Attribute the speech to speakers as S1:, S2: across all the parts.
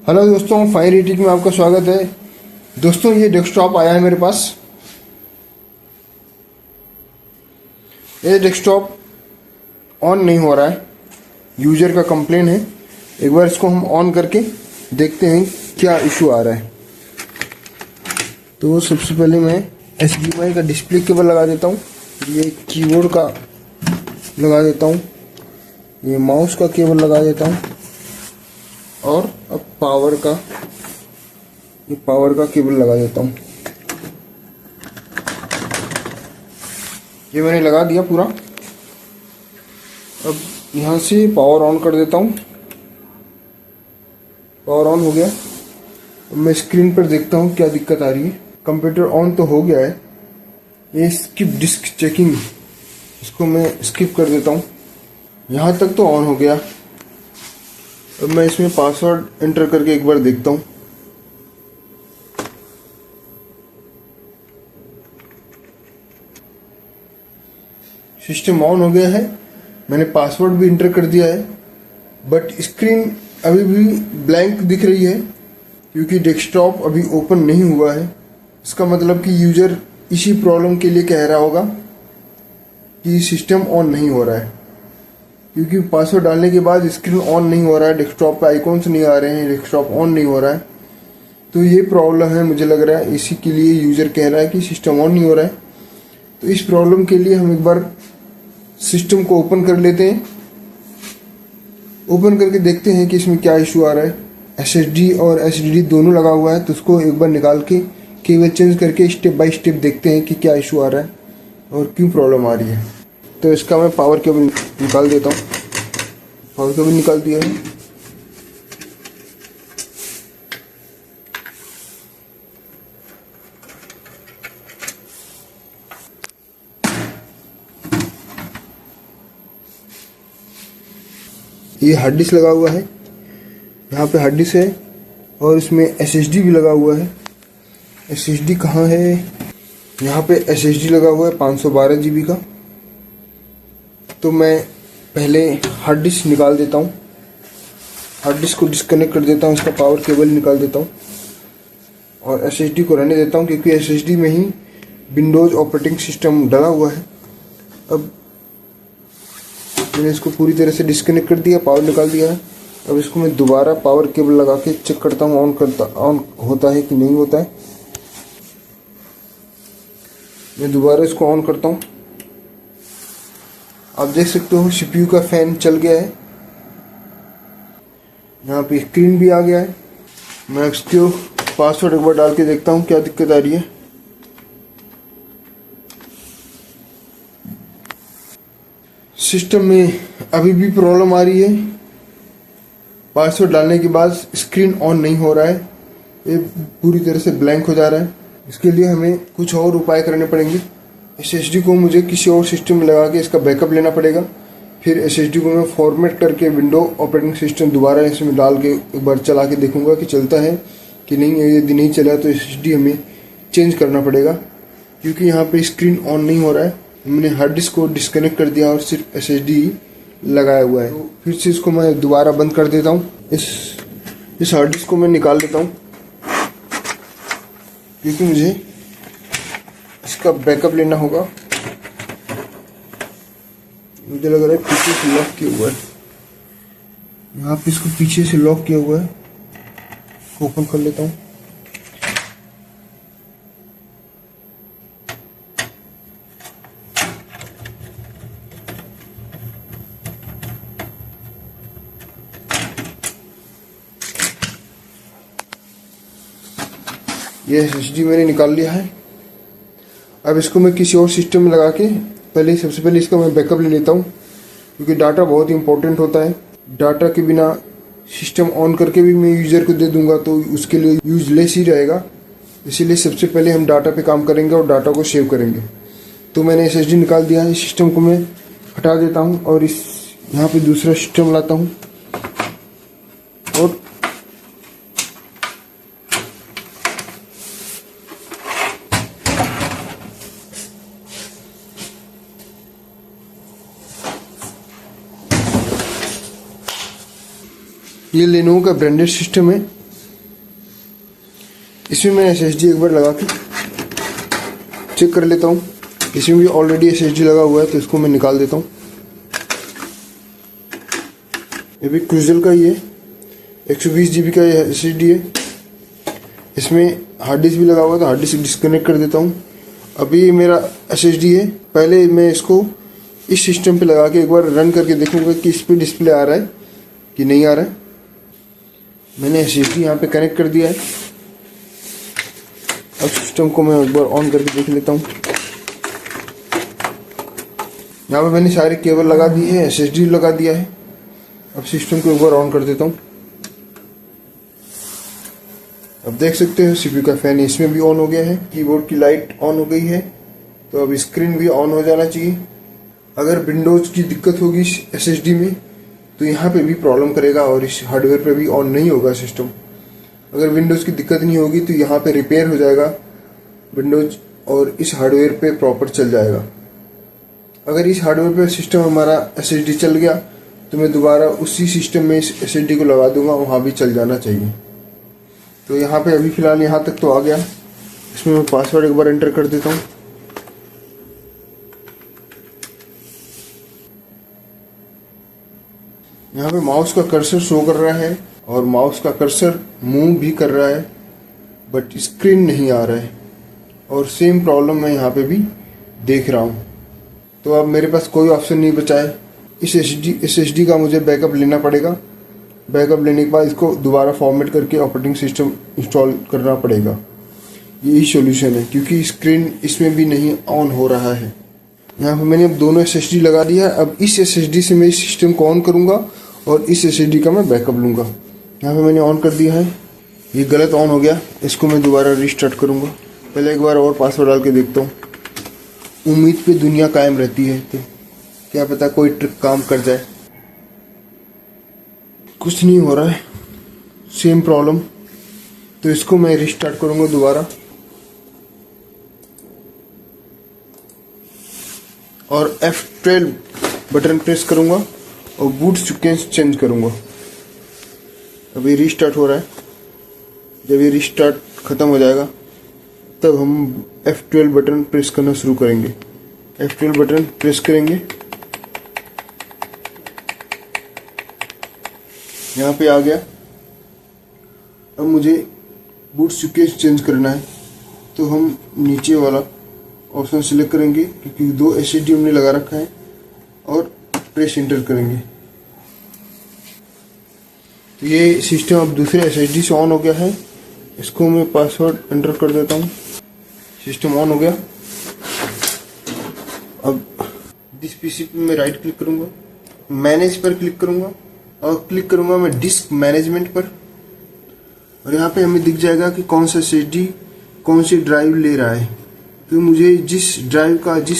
S1: Hello दोस्तों, fire attic में आपका स्वागत है। दोस्तों, ये डेस्कटॉप आया है मेरे पास। ये डेस्कटॉप ऑन नहीं हो रहा है, यूजर का कंप्लेन है। एक बार इसको हम ऑन करके देखते हैं क्या इशू आ रहा है। तो सबसे पहले मैं HDMI का डिस्प्ले केबल लगा देता हूँ, ये कीबोर्ड का लगा देता हूँ, ये माउस का केबल लगा देता हूँ, और अब पावर का केबल लगा देता हूँ। ये मैंने लगा दिया पूरा। अब यहाँ से पावर ऑन कर देता हूँ। पावर ऑन हो गया। अब मैं स्क्रीन पर देखता हूँ क्या दिक्कत आ रही है। कंप्यूटर ऑन तो हो गया है। ये स्किप डिस्क चेकिंग, इसको मैं स्किप कर देता हूँ। यहाँ तक तो ऑन हो गया। अब मैं इसमें पासवर्ड एंटर करके एक बार देखता हूँ। सिस्टम ऑन हो गया है, मैंने पासवर्ड भी एंटर कर दिया है, बट स्क्रीन अभी भी ब्लैंक दिख रही है क्योंकि डेस्कटॉप अभी ओपन नहीं हुआ है। इसका मतलब कि यूजर इसी प्रॉब्लम के लिए कह रहा होगा कि सिस्टम ऑन नहीं हो रहा है, क्योंकि पासवर्ड डालने के बाद स्क्रीन ऑन नहीं हो रहा है, डेस्कटॉप पे आइकॉन्स नहीं आ रहे हैं, डेस्कटॉप ऑन नहीं हो रहा है। तो ये प्रॉब्लम है, मुझे लग रहा है इसी के लिए यूजर कह रहा है कि सिस्टम ऑन नहीं हो रहा है। तो इस प्रॉब्लम के लिए हम एक बार सिस्टम को ओपन कर लेते हैं। ओपन करके देखते हैं कि इसमें क्या इशू आ रहा है। SSD और HDD दोनों लगा हुआ है, तो उसको एक बार निकाल के केबल चेंज करके स्टेप बाय स्टेप देखते हैं कि क्या इशू आ रहा है और क्यों प्रॉब्लम आ रही है। तो इसका मैं पावर केबल निकाल देता हूँ। पावर केबल निकाल दिया है। ये हार्ड डिस्क लगा हुआ है, यहाँ पे हार्ड डिस्क है और इसमें SSD भी लगा हुआ है। SSD कहाँ है? यहाँ पे SSD लगा हुआ है 512 GB का। तो मैं पहले हार्ड डिस्क निकाल देता हूँ। हार्ड डिस्क को डिस्कनेक्ट कर देता हूँ, इसका पावर केबल निकाल देता हूँ और SSD को रहने देता हूँ, क्योंकि SSD में ही विंडोज़ ऑपरेटिंग सिस्टम डला हुआ है। अब मैंने इसको पूरी तरह से डिस्कनेक्ट कर दिया, पावर निकाल दिया है। अब इसको मैं दोबारा पावर केबल लगा के चेक करता हूँ ऑन होता है कि नहीं होता है। मैं दोबारा इसको ऑन करता हूँ। आप देख सकते हो CPU का फैन चल गया है, यहाँ पे स्क्रीन भी आ गया है। मैं इसको पासवर्ड एक बार डाल के देखता हूँ क्या दिक्कत आ रही है। सिस्टम में अभी भी प्रॉब्लम आ रही है। पासवर्ड डालने के बाद स्क्रीन ऑन नहीं हो रहा है, ये पूरी तरह से ब्लैंक हो जा रहा है। इसके लिए हमें कुछ और उपाय करने पड़ेंगे। SSD को मुझे किसी और सिस्टम में लगा के इसका बैकअप लेना पड़ेगा। फिर SSD को मैं फॉर्मेट करके विंडो ऑपरेटिंग सिस्टम दोबारा इसमें डाल के एक बार चला के देखूंगा कि चलता है कि नहीं। यदि नहीं चला तो SSD हमें चेंज करना पड़ेगा, क्योंकि यहाँ पे स्क्रीन ऑन नहीं हो रहा है। मैंने हार्ड डिस्क को डिस्कनेक्ट कर दिया और सिर्फ SSD लगाया हुआ है। तो फिर से इसको मैं दोबारा बंद कर देता हूँ। इस हार्ड डिस्क को मैं निकाल देता हूँ, क्योंकि मुझे इसका बैकअप लेना होगा। मुझे लग रहा है पीछे से लॉक किया हुआ है, यहाँ पे इसको पीछे से लॉक किया हुआ है। ओपन कर लेता हूँ। ये SSD मैंने निकाल लिया है। अब इसको मैं किसी और सिस्टम में लगा के सबसे पहले इसका मैं बैकअप ले लेता हूँ, क्योंकि डाटा बहुत इंपॉर्टेंट होता है। डाटा के बिना सिस्टम ऑन करके भी मैं यूज़र को दे दूंगा तो उसके लिए यूजलेस ही रहेगा। इसीलिए सबसे पहले हम डाटा पे काम करेंगे और डाटा को सेव करेंगे। तो मैंने SSD निकाल दिया है। इस सिस्टम को मैं हटा देता हूँ और इस यहाँ पे दूसरा सिस्टम लाता हूँ और ये लेनोवो का ब्रांडेड सिस्टम है। इसमें मैं SSD एक बार लगा के चेक कर लेता हूँ। इसमें भी ऑलरेडी SSD लगा हुआ है तो इसको मैं निकाल देता हूँ। ये भी क्रूजल का ही है, 120 GB का ये SSD है। इसमें हार्ड डिस्क भी लगा हुआ है तो हार्ड डिस्क डिस्कनेक्ट कर देता हूँ। अभी ये मेरा SSD है, पहले मैं इसको इस सिस्टम पे लगा के एक बार रन करके देखूंगा कि इस पे डिस्प्ले आ रहा है कि नहीं आ रहा है। मैंने SSD यहाँ पे कनेक्ट कर दिया है। अब सिस्टम को मैं एक बार ऑन करके देख लेता हूँ। यहाँ पे मैंने सारे केबल लगा दिए हैं, SSD लगा दिया है। अब सिस्टम को एक बार ऑन कर देता हूँ। अब देख सकते हो CPU का फैन इसमें भी ऑन हो गया है, कीबोर्ड की लाइट ऑन हो गई है, तो अब स्क्रीन भी ऑन हो जाना चाहिए। अगर विंडोज की दिक्कत होगी SSD में तो यहाँ पे भी प्रॉब्लम करेगा और इस हार्डवेयर पे भी ऑन नहीं होगा सिस्टम। अगर विंडोज की दिक्कत नहीं होगी तो यहाँ पे रिपेयर हो जाएगा विंडोज और इस हार्डवेयर पे प्रॉपर चल जाएगा। अगर इस हार्डवेयर पे सिस्टम हमारा SSD चल गया तो मैं दोबारा उसी सिस्टम में इस SSD को लगा दूंगा, वहाँ भी चल जाना चाहिए। तो यहाँ पे अभी फ़िलहाल यहाँ तक तो आ गया। इसमें मैं पासवर्ड एक बार एंटर कर देता हूँ। यहाँ पे माउस का कर्सर शो कर रहा है और माउस का कर्सर मूव भी कर रहा है, बट स्क्रीन नहीं आ रहा है और सेम प्रॉब्लम मैं यहाँ पे भी देख रहा हूँ। तो अब मेरे पास कोई ऑप्शन नहीं बचा है। इस SSD का मुझे बैकअप लेना पड़ेगा। बैकअप लेने के बाद इसको दोबारा फॉर्मेट करके ऑपरेटिंग सिस्टम इंस्टॉल करना पड़ेगा। यही सॉल्यूशन है, क्योंकि स्क्रीन इसमें भी नहीं ऑन हो रहा है। यहाँ पे मैंने अब दोनों SSD लगा दिया है। अब इस SSD से मैं इस सिस्टम को ऑन करूँगा और इस SSD का मैं बैकअप लूँगा। यहाँ पे मैंने ऑन कर दिया है, ये गलत ऑन हो गया, इसको मैं दोबारा रीस्टार्ट करूँगा। पहले एक बार और पासवर्ड डाल के देखता हूँ। उम्मीद पे दुनिया कायम रहती है, तो क्या पता कोई ट्रिक काम कर जाए। कुछ नहीं हो रहा है, सेम प्रॉब्लम, तो इसको मैं रीस्टार्ट करूँगा दोबारा और F12 बटन प्रेस करूँगा और बूट सीक्वेंस चेंज करूँगा। अभी रीस्टार्ट हो रहा है। जब ये रीस्टार्ट ख़त्म हो जाएगा तब हम F12 बटन प्रेस करना शुरू करेंगे। F12 बटन प्रेस करेंगे, यहाँ पे आ गया। अब मुझे बूट सीक्वेंस चेंज करना है, तो हम नीचे वाला ऑप्शन सिलेक्ट करेंगे, क्योंकि 2 SSD हमने लगा रखा है, और प्रेस इंटर करेंगे। तो ये सिस्टम अब दूसरे SSD से ऑन हो गया है। इसको मैं पासवर्ड एंटर कर देता हूँ। सिस्टम ऑन हो गया। अब दिस PC पे मैं राइट क्लिक करूँगा, मैनेज पर क्लिक करूँगा और क्लिक करूँगा मैं डिस्क मैनेजमेंट पर, और यहाँ पे हमें दिख जाएगा कि कौन सा SSD कौन सी ड्राइव ले रहा है। तो मुझे जिस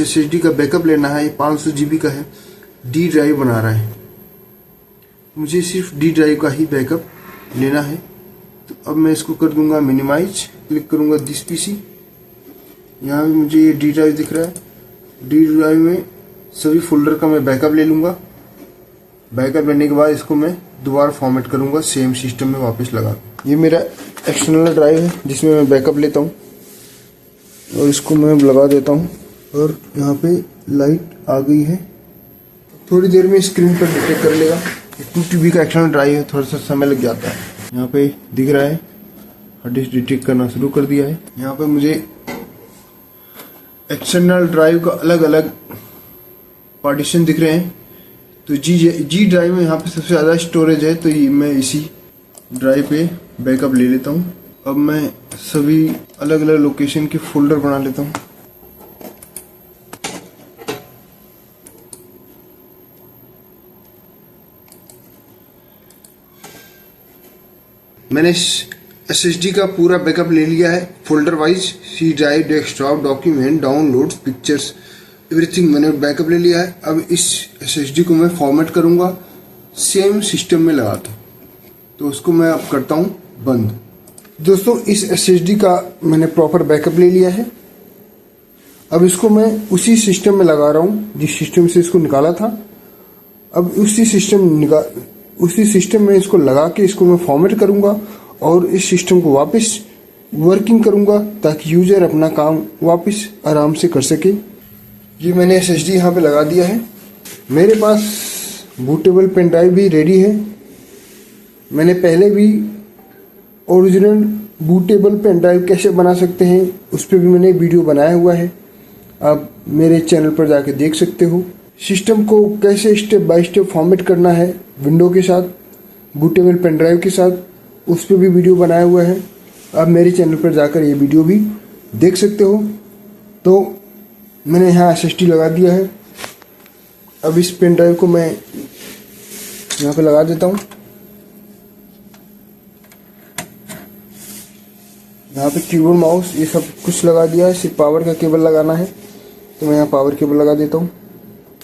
S1: SSD का बैकअप लेना है, 500 GB का है, D ड्राइव बना रहा है। मुझे सिर्फ D ड्राइव का ही बैकअप लेना है। तो अब मैं इसको कर दूंगा मिनिमाइज, क्लिक करूंगा दिस PC। यहाँ भी मुझे ये D ड्राइव दिख रहा है। D ड्राइव में सभी फोल्डर का मैं बैकअप ले लूँगा। बैकअप लेने के बाद इसको मैं दोबारा फॉर्मेट करूँगा सेम सिस्टम में वापस लगा। ये मेरा एक्सटर्नल ड्राइव है जिसमें मैं बैकअप लेता हूँ, और इसको मैं लगा देता हूँ। और यहाँ पे लाइट आ गई है। थोड़ी देर में स्क्रीन पर डिटेक्ट कर लेगा। 2 TB का एक्सटर्नल ड्राइव है, थोड़ा सा समय लग जाता है। यहाँ पे दिख रहा है हार्ड डिस्क डिटेक्ट करना शुरू कर दिया है। यहाँ पे मुझे एक्सटर्नल ड्राइव का अलग अलग पार्टीशन दिख रहे हैं। तो जी ड्राइव में यहाँ पे सबसे ज़्यादा स्टोरेज है, तो मैं इसी ड्राइव पे बैकअप ले लेता हूँ। अब मैं सभी अलग अलग लोकेशन के फोल्डर बना लेता हूँ। मैंने SSD का पूरा बैकअप ले लिया है folder wise. C drive, desktop, document, downloads, pictures, everything मैंने बैकअप ले लिया है। अब इस SSD को मैं फॉर्मेट करूँगा सेम सिस्टम में लगा के। तो उसको मैं अब करता हूँ बंद। दोस्तों, इस SSD का मैंने प्रॉपर बैकअप ले लिया है। अब इसको मैं उसी सिस्टम में लगा रहा हूँ जिस सिस्टम से इसको निकाला था। अब उसी सिस्टम में इसको लगा के इसको मैं फॉर्मेट करूँगा और इस सिस्टम को वापस वर्किंग करूंगा ताकि यूजर अपना काम वापस आराम से कर सके। ये मैंने SSD यहाँ पे लगा दिया है। मेरे पास बूटेबल पेन ड्राइव भी रेडी है। मैंने पहले भी ओरिजिनल बूटेबल पेन ड्राइव कैसे बना सकते हैं उस पर भी मैंने वीडियो बनाया हुआ है, आप मेरे चैनल पर जाके देख सकते हो। सिस्टम को कैसे स्टेप बाय स्टेप फॉर्मेट करना है विंडो के साथ, बूटेबल पेन ड्राइव के साथ, उस पर भी वीडियो बनाया हुआ है, आप मेरे चैनल पर जाकर ये वीडियो भी देख सकते हो। तो मैंने यहाँ SSD लगा दिया है। अब इस पेन ड्राइव को मैं यहाँ पे लगा देता हूँ। यहाँ पे कीबोर्ड माउस ये सब कुछ लगा दिया है, सिर्फ पावर का केबल लगाना है, तो मैं यहाँ पावर केबल लगा देता हूँ।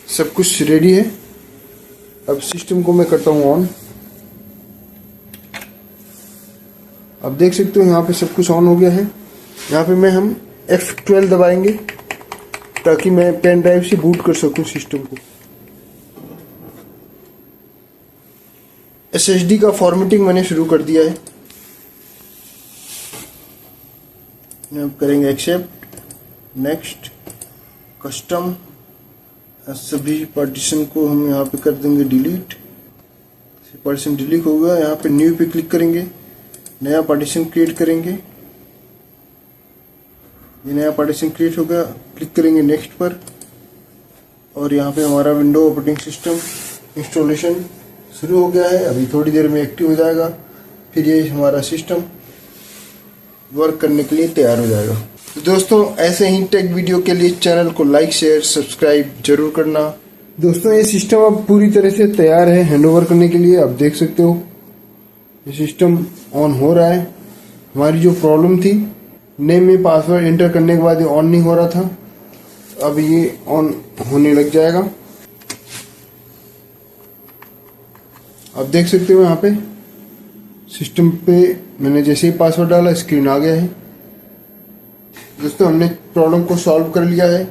S1: सब कुछ रेडी है। अब सिस्टम को मैं करता हूँ ऑन। अब देख सकते हो यहाँ पे सब कुछ ऑन हो गया है। यहाँ पे हम F12 दबाएंगे ताकि मैं पेन ड्राइव से बूट कर सकूँ सिस्टम को। SSD का फॉर्मेटिंग मैंने शुरू कर दिया है। अब करेंगे एक्सेप्ट, नेक्स्ट, कस्टम, सभी पार्टीशन को हम यहाँ पे कर देंगे डिलीट। पार्टीशन डिलीट हो गया। यहाँ पे न्यू पे क्लिक करेंगे, नया पार्टीशन क्रिएट करेंगे। ये नया पार्टीशन क्रिएट हो गया, क्लिक करेंगे नेक्स्ट पर, और यहाँ पे हमारा विंडो ऑपरेटिंग सिस्टम इंस्टॉलेशन शुरू हो गया है। अभी थोड़ी देर में एक्टिव हो जाएगा, फिर ये हमारा सिस्टम वर्क करने के लिए तैयार हो जाएगा। तो दोस्तों ऐसे ही टेक वीडियो के लिए चैनल को लाइक शेयर सब्सक्राइब जरूर करना। दोस्तों ये सिस्टम अब पूरी तरह से तैयार है हैंडओवर करने के लिए। आप देख सकते हो ये सिस्टम ऑन हो रहा है। हमारी जो प्रॉब्लम थी नेम में पासवर्ड एंटर करने के बाद ये ऑन नहीं हो रहा था, अब ये ऑन होने लग जाएगा। आप देख सकते हो यहाँ पे सिस्टम पे मैंने जैसे ही पासवर्ड डाला स्क्रीन आ गया है। दोस्तों हमने प्रॉब्लम को सॉल्व कर लिया है।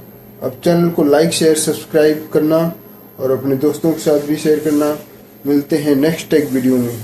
S1: अब चैनल को लाइक शेयर सब्सक्राइब करना और अपने दोस्तों के साथ भी शेयर करना। मिलते हैं नेक्स्ट टेक वीडियो में।